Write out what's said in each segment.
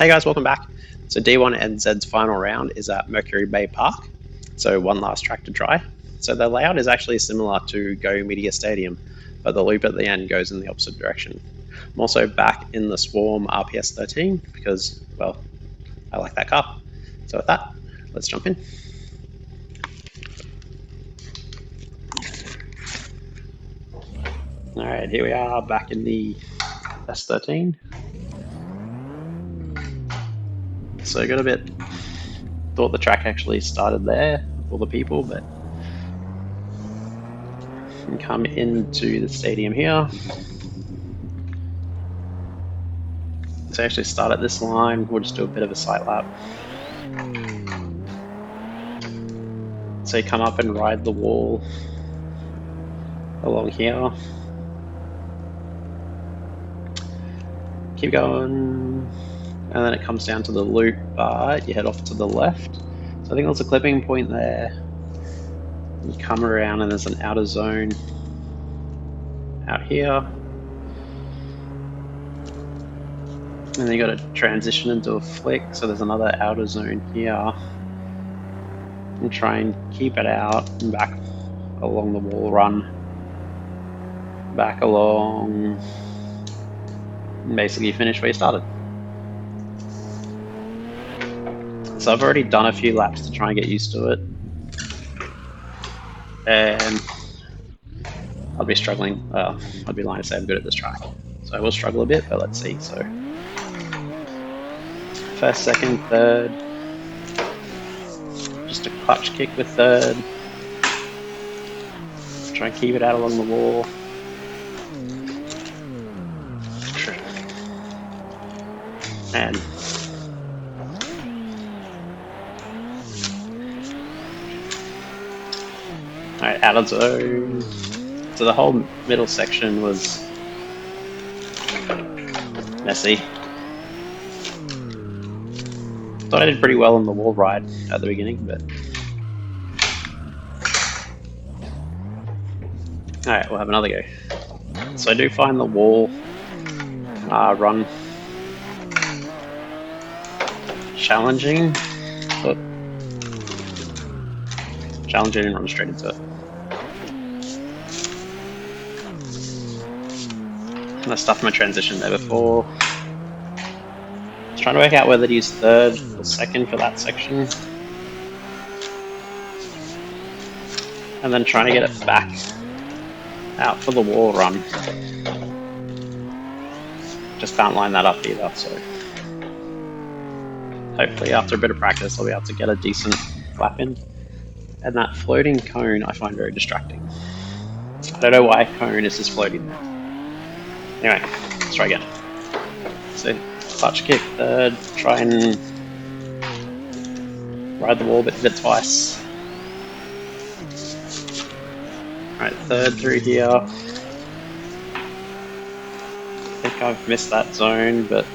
Hey guys, welcome back. So D1NZ's final round is at Mercury Baypark. So one last track to try. So the layout is actually similar to Go Media Stadium, but the loop at the end goes in the opposite direction. I'm also back in the Swarm RPS 13 because, well, I like that car. So with that, let's jump in. All right, here we are back in the S13. So I got a bit, thought the track actually started there with all the people, but you can come into the stadium here. So actually start at this line, we'll just do a bit of a sight lap. So you come up and ride the wall along here. Keep going, and then it comes down to the loop, but you head off to the left. So I think there's a clipping point there. You come around and there's an outer zone out here. And then you got to transition into a flick, so there's another outer zone here. And try and keep it out and back along the wall run. Back along, and basically finish where you started. So I've already done a few laps to try and get used to it. And I'd be struggling, I'd be lying to say I'm good at this track. So I will struggle a bit, but let's see. So first, second, third. Just a clutch kick with third. Try and keep it out along the wall. And alright, out of zone. So the whole middle section was messy. Thought I did pretty well on the wall ride at the beginning, but alright, we'll have another go. So I do find the wall run challenging, but challenging and run straight into it. And I stuffed my transition there before. I was trying to work out whether to use third or second for that section. And then trying to get it back out for the wall run. Just can't line that up either, so hopefully after a bit of practice I'll be able to get a decent lap in. And that floating cone I find very distracting. I don't know why a cone is just floating there. Anyway, let's try again. So clutch kick third, try and ride the wall a bit twice. Alright, third through here. I think I've missed that zone, but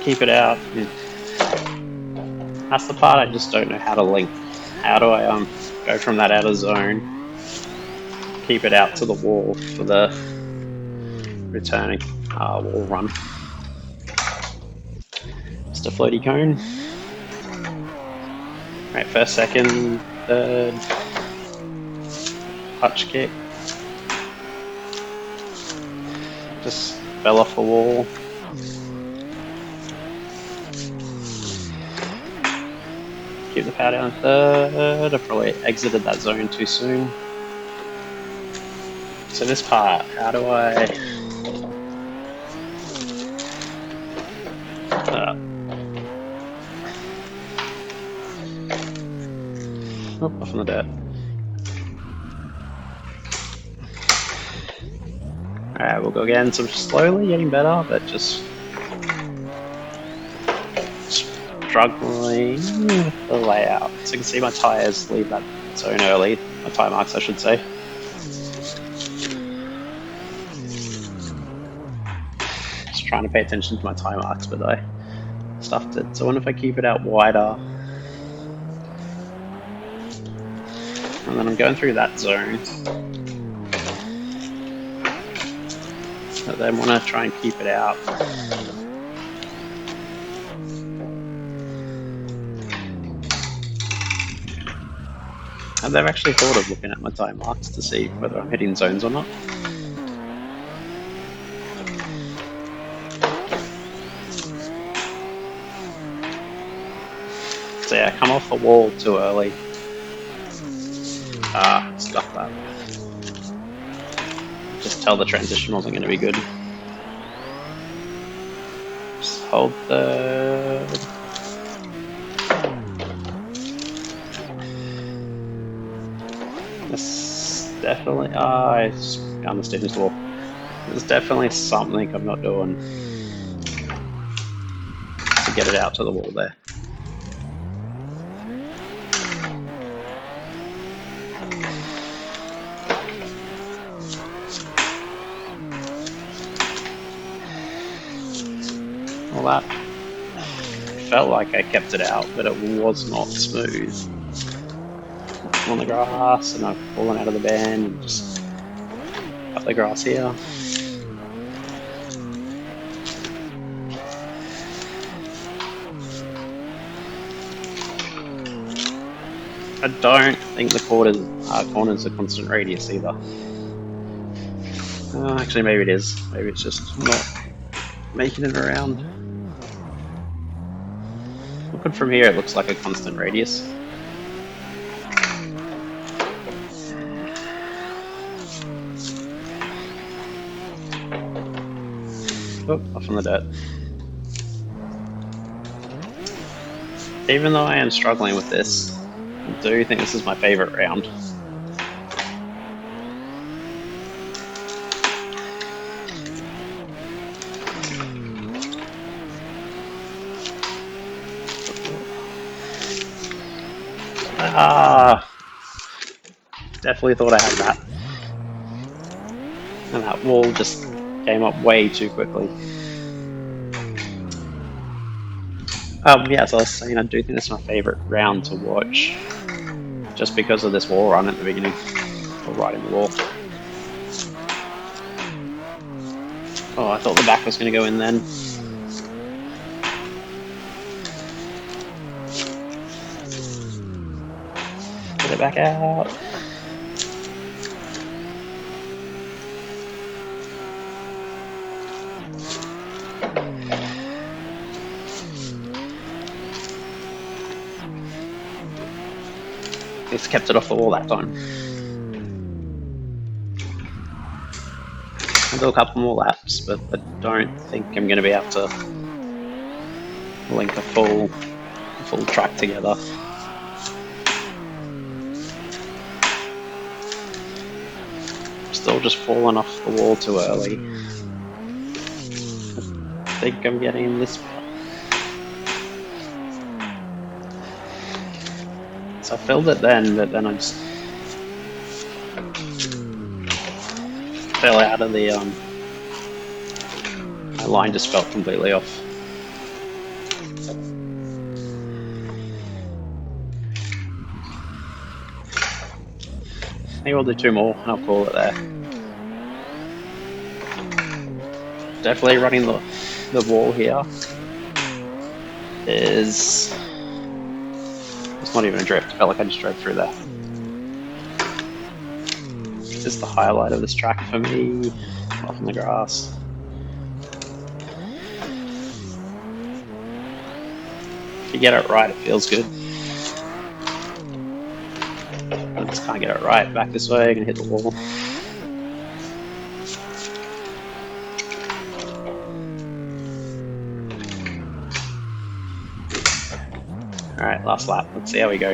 keep it out. That's the part I just don't know how to link. How do I go from that outer zone, keep it out to the wall for the returning wall run? Just a floaty cone. Alright, first, second, third. Clutch kick. Just fell off the wall. Keep the power down third. I probably exited that zone too soon. So this part, how do I... off in the dirt. Alright, we'll go again. So I'm slowly getting better, but just struggling with the layout. So you can see my tyres leave that zone early. My tyre marks, I should say. Just trying to pay attention to my tyre marks, but I stuffed it. So I wonder if I keep it out wider. And then I'm going through that zone. But then want to try and keep it out I've never actually thought of looking at my time marks to see whether I'm hitting zones or not. So yeah, come off the wall too early. Stuck that. Just tell the transition wasn't going to be good. Just hold the... This definitely... I found the stiffness wall. There's definitely something I'm not doing to get it out to the wall there. Well, that felt like I kept it out, but it was not smooth. I'm on the grass, and I've fallen out of the band and just cut the grass here. I don't think the corners are constant radius either. Actually, maybe it is. Maybe it's just not making it around. Looking from here, it looks like a constant radius. Oh, off in the dirt. Even though I am struggling with this, I do think this is my favorite round. Definitely thought I had that. And that wall just came up way too quickly. Yeah, as I was saying, I do think it's my favorite round to watch. Just because of this wall run at the beginning. Or right in the wall. Oh, I thought the back was going to go in then. Get it back out. It's kept it off the wall that time. I'll do a couple more laps, but I don't think I'm going to be able to link a full track together. Still just falling off the wall too early. I think I'm getting this far. So I filled it then, but then I just fell out of the my line just felt completely off. Maybe we'll do two more and I'll call it there. Definitely running the wall here is... It's not even a drift, it felt like I just drove through there. This is the highlight of this track for me, off in the grass. If you get it right, it feels good. I just can't get it right. Back this way, I'm gonna hit the wall. Alright, last lap. Let's see how we go.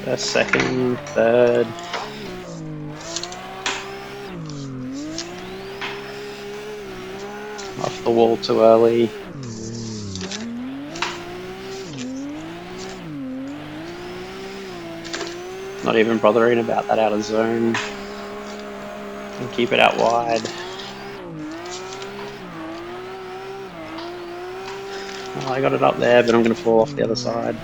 First, second, third. Off the wall too early. Not even bothering about that out of zone. And keep it out wide. Oh, I got it up there, but I'm going to fall off the other side.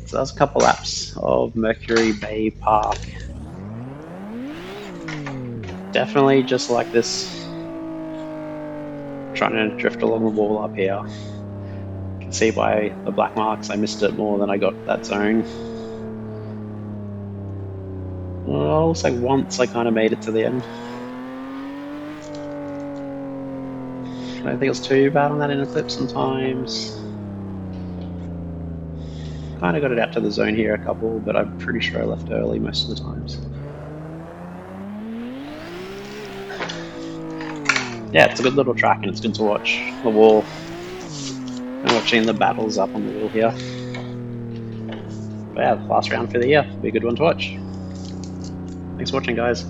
So that was a couple laps of Mercury Baypark. Definitely just like this trying to drift along the wall up here. You can see by the black marks I missed it more than I got that zone. Well, looks like once I kind of made it to the end. I don't think it was too bad on that inner clip sometimes. Kind of got it out to the zone here a couple, but I'm pretty sure I left early most of the times. Yeah, it's a good little track and it's good to watch the wall. I'm watching the battles up on the wall here. But yeah, last round for the year. Be a good one to watch. Thanks for watching, guys.